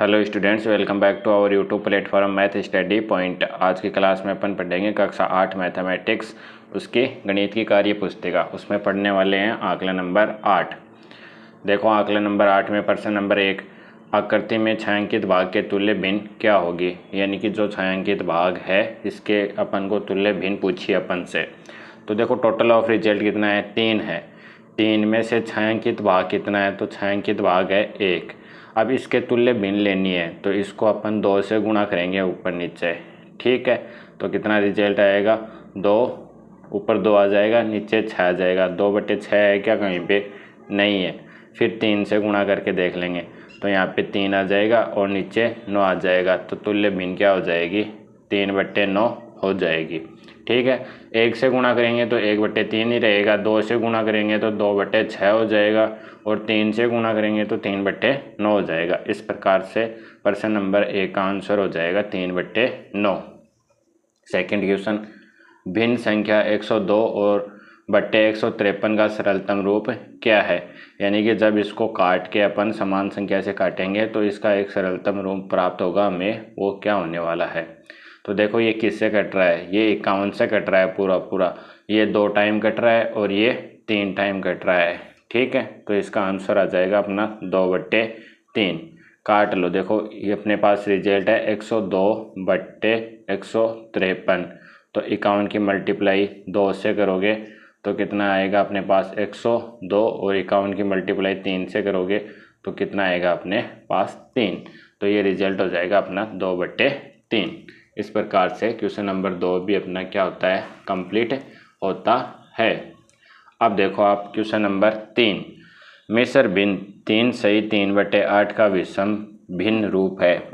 Hello students, welcome back to our YouTube platform math study point. आज की class में अपन पढ़ेंगे कक्षा 8 मैथमेटिक्स, उसकी गणित की कार्य पुस्तिका। उसमें पढ़ने वाले हैं आंकलन नंबर 8। देखो आंकलन नंबर 8 में प्रश्न नंबर 1, आकृति में छायांकित भाग के तुल्य भिन्न क्या होगी। यानी कि जो छायांकित भाग है इसके अपन को तुल्य भिन्न पूछिए अपन से। तो देखो टोटल ऑफ रिजल्ट कितना है, 3 है। 3 में से छायांकित भाग कितना है, तो छायांकित भाग है 1। अब इसके तुल्य भिन्न लेनी है तो इसको अपन 2 से गुणा करेंगे ऊपर नीचे, ठीक है। तो कितना रिजल्ट आएगा, 2, ऊपर 2 आ जाएगा, नीचे 6 आ जाएगा। 2/6 है क्या, कहीं पे नहीं है। फिर 3 से गुणा करके देख लेंगे तो यहाँ पे 3 आ जाएगा और नीचे 9 आ जाएगा। तो तुल्य भिन्न क्या हो जाएगी, 3/9 हो जाएगी, ठीक है। 1 से गुणा करेंगे तो 1/3 ही रहेगा। 2 से गुणा करेंगे तो 2/6 हो जाएगा और 3 से गुणा करेंगे तो 3/9 हो जाएगा। इस प्रकार से प्रश्न नंबर 1 का आंसर हो जाएगा 3/9। सेकंड क्वेश्चन, भिन्न संख्या 102 और बट्टे 153 का सरलतम रूप क्या है। यानी कि जब इसको काट के अपन समान संख्या से काटेंगे तो इसका एक सरलतम रूप प्राप्त होगा हमें, वो क्या होने वाला है। तो देखो ये किससे कट रहा है, ये 51 से कट रहा है पूरा पूरा। ये 2 टाइम कट रहा है और ये 3 टाइम कट रहा है, ठीक है। तो इसका आंसर आ जाएगा अपना 2/3। काट लो, देखो ये अपने पास रिजल्ट है 102/153। तो 51 की मल्टीप्लाई 2 से करोगे तो कितना आएगा अपने पास 102, और 51 की मल्टीप्लाई 3 से करोगे तो कितना आएगा अपने पास 3। तो ये रिजल्ट हो जाएगा अपना 2/3। इस प्रकार से क्वेश्चन नंबर 2 भी अपना क्या होता है, कंप्लीट होता है। अब देखो आप क्वेश्चन नंबर 3, मिश्र भिन्न 3 सही 3/8 का विषम भिन्न रूप है।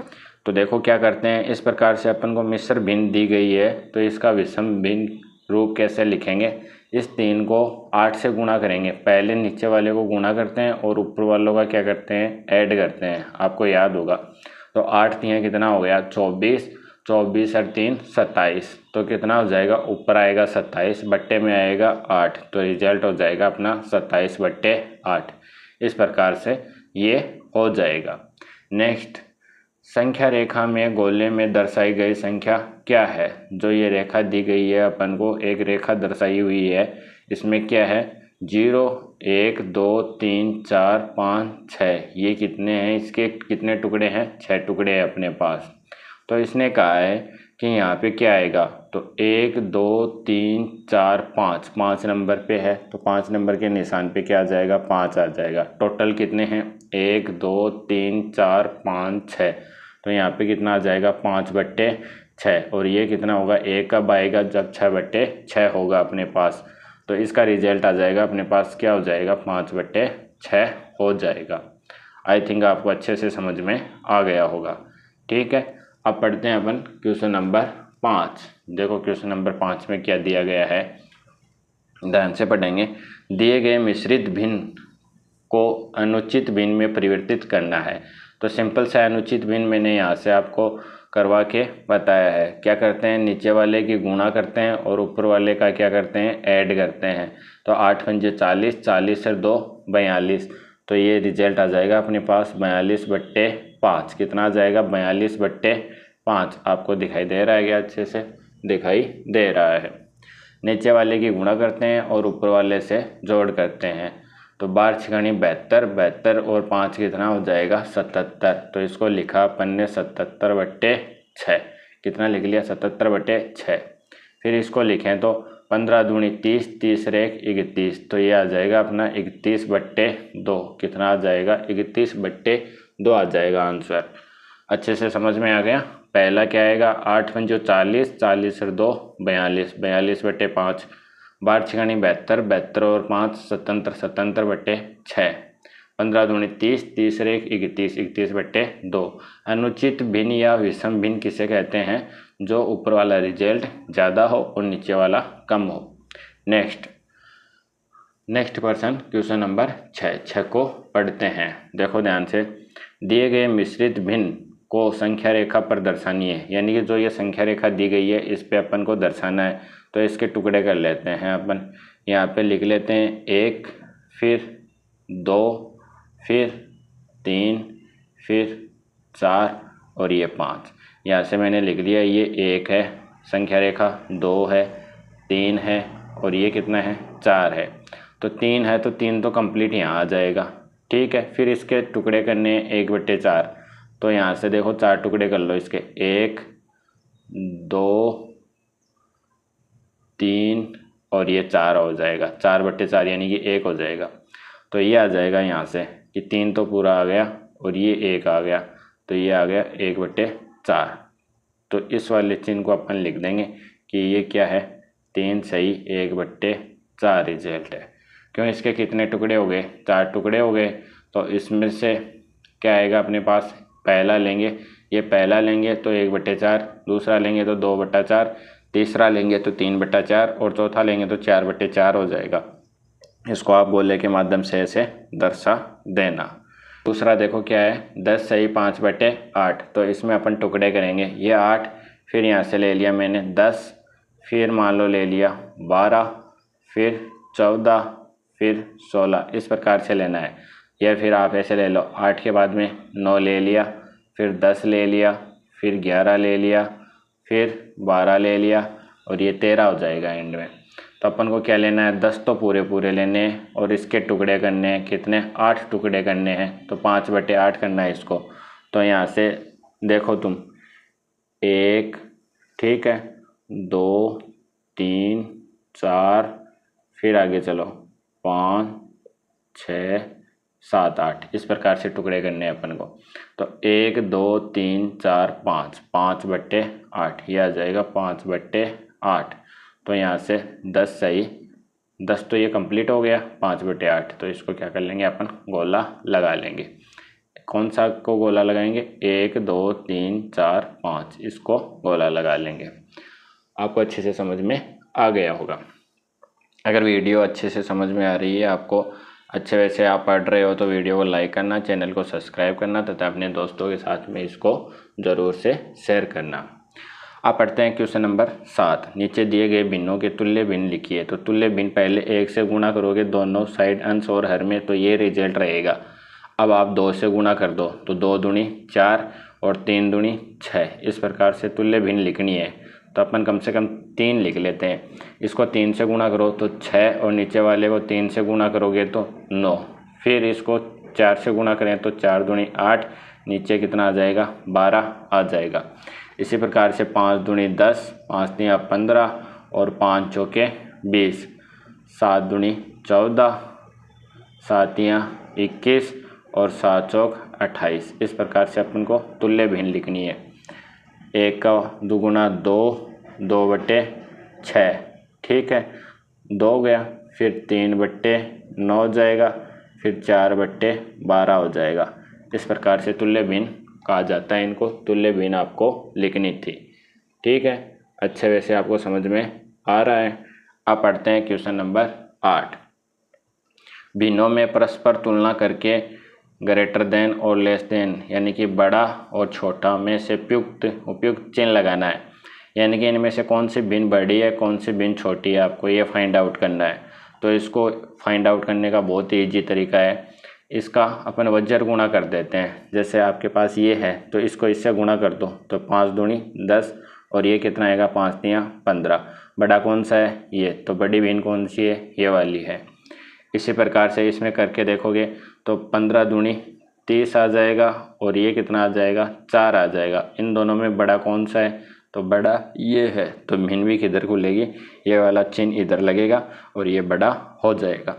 तो देखो क्या करते हैं, इस प्रकार से अपन को मिश्र भिन्न दी गई है तो इसका विषम भिन्न रूप कैसे लिखेंगे। इस 3 को 8 से गुणा करेंगे। पहले नीचे वाले को गुणा करते हैं और ऊपर वालों का क्या करते हैं, ऐड करते हैं, आपको याद होगा। तो 8 3 कितना हो गया, 24, 24 और 3 27। तो कितना हो जाएगा, ऊपर आएगा 27, बट्टे में आएगा 8। तो रिजल्ट हो जाएगा अपना 27/8। इस प्रकार से ये हो जाएगा। नेक्स्ट, संख्या रेखा में गोले में दर्शाई गई संख्या क्या है। जो ये रेखा दी गई है अपन को, एक रेखा दर्शाई हुई है, इसमें क्या है, 0 1 2 3 4 5 6। ये कितने हैं, इसके कितने टुकड़े हैं, 6 टुकड़े हैं अपने पास। तो इसने कहा है कि यहाँ पे क्या आएगा, तो 1 2 3 4 5, 5 नंबर पे है तो 5 नंबर के निशान पे क्या आ जाएगा, 5 आ जाएगा। टोटल कितने हैं, 1 2 3 4 5 6। तो यहाँ पे कितना आ जाएगा, 5/6। और ये कितना होगा, 1 कब आएगा, जब 6/6 होगा अपने पास। तो इसका रिजल्ट आ जाएगा अपने पास, क्या हो जाएगा, 5/6 हो जाएगा। आई थिंक आपको अच्छे से समझ में आ गया होगा, ठीक है। अब पढ़ते हैं अपन क्वेश्चन नंबर 5। देखो क्वेश्चन नंबर 5 में क्या दिया गया है, ध्यान से पढ़ेंगे। दिए गए मिश्रित भिन्न को अनुचित भिन्न में परिवर्तित करना है। तो सिंपल सा अनुचित भिन्न मैंने यहाँ से आपको करवा के बताया है। क्या करते हैं, नीचे वाले की गुणा करते हैं और ऊपर वाले का क्या करते हैं, ऐड करते हैं। तो 8 पंजे 40, 40 और 2 42। तो ये रिजल्ट आ जाएगा अपने पास 42/5। कितना आ जाएगा, 42/5। आपको दिखाई दे रहा है क्या, अच्छे से दिखाई दे रहा है। नीचे वाले की गुणा करते हैं और ऊपर वाले से जोड़ करते हैं। तो 12 छियाणी 72, 72 और 5 कितना हो जाएगा, 77। तो इसको लिखा अपन ने 77/6। कितना लिख लिया, 77/6। फिर इसको लिखें तो 15 दूनी 30, 30 रेख 31। तो ये आ जाएगा अपना 31/2। कितना आ जाएगा, 31/2 आ जाएगा आंसर। अच्छे से समझ में आ गया। पहला क्या आएगा, 8 पंजो 40, 40 और 2 42, 42/5। 12 छियाणी 72, 72 और 5 77, 77/6। 15 दूनी 30, 30 रेख 31, 31/2। अनुचित भिन्न या विषम भिन्न किसे कहते हैं, जो ऊपर वाला रिजल्ट ज़्यादा हो और नीचे वाला कम हो। नेक्स्ट पर्सन क्वेश्चन नंबर 6 को पढ़ते हैं। देखो ध्यान से, दिए गए मिश्रित भिन्न को संख्या रेखा पर दर्शानी है। यानी कि जो ये संख्या रेखा दी गई है इस पे अपन को दर्शाना है। तो इसके टुकड़े कर लेते हैं अपन। यहाँ पे लिख लेते हैं 1, फिर 2, फिर 3, फिर 4 और ये 5। यहाँ से मैंने लिख दिया, ये 1 है संख्या रेखा, 2 है, 3 है और ये कितना है 4 है। तो 3 है तो 3 तो कंप्लीट यहाँ आ जाएगा। ठीक है, फिर इसके टुकड़े करने 1/4। तो यहाँ से देखो 4 टुकड़े कर लो इसके, 1 2 3 और ये 4 हो जाएगा, 4/4 यानी कि 1 हो जाएगा। तो ये आ जाएगा यहाँ से कि 3 तो पूरा आ गया और ये 1 आ गया, तो ये आ गया 1/4। तो इस वाले चिन्ह को अपन लिख देंगे कि ये क्या है, 3 सही 1/4 रिजल्ट है। क्यों, इसके कितने टुकड़े हो गए, 4 टुकड़े हो गए। तो इसमें से क्या आएगा अपने पास, पहला लेंगे, ये पहला लेंगे तो 1/4, दूसरा लेंगे तो 2/4, तीसरा लेंगे तो 3/4 और चौथा लेंगे तो 4/4 हो जाएगा। इसको आप गोले के माध्यम से ऐसे दर्शा देना। दूसरा देखो क्या है, 10 सही 5/8। तो इसमें अपन टुकड़े करेंगे, ये 8, फिर यहाँ से ले लिया मैंने 10, फिर मान लो ले लिया 12, फिर 14, फिर 16, इस प्रकार से लेना है। या फिर आप ऐसे ले लो, 8 के बाद में 9 ले लिया, फिर 10 ले लिया, फिर 11 ले लिया, फिर 12 ले लिया और ये 13 हो जाएगा एंड में। तो अपन को क्या लेना है, 10 तो पूरे पूरे लेने हैं और इसके टुकड़े करने हैं, कितने 8 टुकड़े करने हैं। तो 5/8 करना है इसको। तो यहाँ से देखो तुम, 1, ठीक है, 2 3 4, फिर आगे चलो 5 6 7 8, इस प्रकार से टुकड़े करने हैं अपन को। तो 1 2 3 4 5, 5/8 ये आ जाएगा 5/8। तो यहाँ से 10 सही 10 तो ये कंप्लीट हो गया 5/8। तो इसको क्या कर लेंगे अपन, गोला लगा लेंगे। कौन सा को गोला लगाएंगे, 1 2 3 4 5, इसको गोला लगा लेंगे। आपको अच्छे से समझ में आ गया होगा। अगर वीडियो अच्छे से समझ में आ रही है, आपको अच्छे वैसे आप पढ़ रहे हो, तो वीडियो को लाइक करना, चैनल को सब्सक्राइब करना तथा अपने दोस्तों के साथ में इसको ज़रूर से शेयर करना। आप पढ़ते हैं क्वेश्चन नंबर 7। नीचे दिए गए भिन्नों के तुल्य भिन्न लिखिए। तो तुल्य भिन्न पहले 1 से गुणा करोगे दोनों साइड अंश और हर में, तो ये रिजल्ट रहेगा। अब आप 2 से गुणा कर दो, तो 2 दूनी 4 और 3 दूनी 6, इस प्रकार से तुल्य भिन्न लिखनी है। तो अपन कम से कम 3 लिख लेते हैं। इसको 3 से गुणा करो तो 6 और नीचे वाले को 3 से गुणा करोगे तो 9। फिर इसको 4 से गुणा करें तो 4 दूनी 8, नीचे कितना आ जाएगा 12 आ जाएगा। इसी प्रकार से 5 दूनी 10, 5 तियाँ 15 और 5 चौके 20, 7 दूनी 14, 7 तियाँ 21 और 7 चौक 28। इस प्रकार से अपन को तुल्य भिन्न लिखनी है। 1 का दुगुना 2, 2/6, ठीक है, 2 गया, फिर 3/9 जाएगा, फिर 4/12 हो जाएगा। इस प्रकार से तुल्य भिन्न कहा जाता है। इनको तुल्य भिन्न आपको लिखनी थी। ठीक है, अच्छे वैसे आपको समझ में आ रहा है। आप पढ़ते हैं क्वेश्चन नंबर 8। भिन्नों में परस्पर तुलना करके ग्रेटर देन और लेस देन यानी कि बड़ा और छोटा में से उपयुक्त चिन्ह लगाना है। यानी कि इनमें से कौन सी भिन्न बड़ी है, कौन सी भिन्न छोटी है, आपको ये फाइंड आउट करना है। तो इसको फाइंड आउट करने का बहुत ही ईजी तरीका है। इसका अपन वज्र गुणा कर देते हैं। जैसे आपके पास ये है तो इसको इससे गुणा कर दो, तो 5 दूनी 10 और ये कितना आएगा 5 तियाँ 15। बड़ा कौन सा है ये, तो बड़ी भिन्न कौन सी है, ये वाली है। इसी प्रकार से इसमें करके देखोगे तो 15 दूनी 30 आ जाएगा और ये कितना आ जाएगा 4 आ जाएगा। इन दोनों में बड़ा कौन सा है, तो बड़ा ये है। तो भिन्न भी किधर को लेगी, ये वाला चिन्ह इधर लगेगा और ये बड़ा हो जाएगा।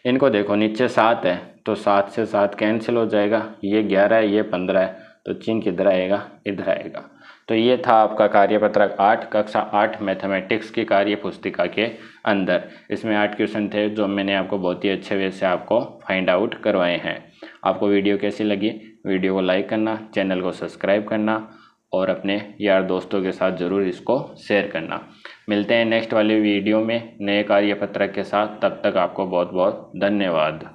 इनको देखो नीचे 7 है तो 7 से 7 कैंसिल हो जाएगा, ये 11 है, ये 15 है, तो चिन्ह किधर आएगा, इधर आएगा। तो ये था आपका कार्यपत्रक 8 कक्षा 8 मैथमेटिक्स की कार्य पुस्तिका के अंदर। इसमें 8 क्वेश्चन थे जो मैंने आपको बहुत ही अच्छे वे से आपको फाइंड आउट करवाए हैं। आपको वीडियो कैसी लगी, वीडियो को लाइक करना, चैनल को सब्सक्राइब करना और अपने यार दोस्तों के साथ ज़रूर इसको शेयर करना। मिलते हैं नेक्स्ट वाली वीडियो में नए कार्यपत्रक के साथ। तब तक आपको बहुत बहुत धन्यवाद।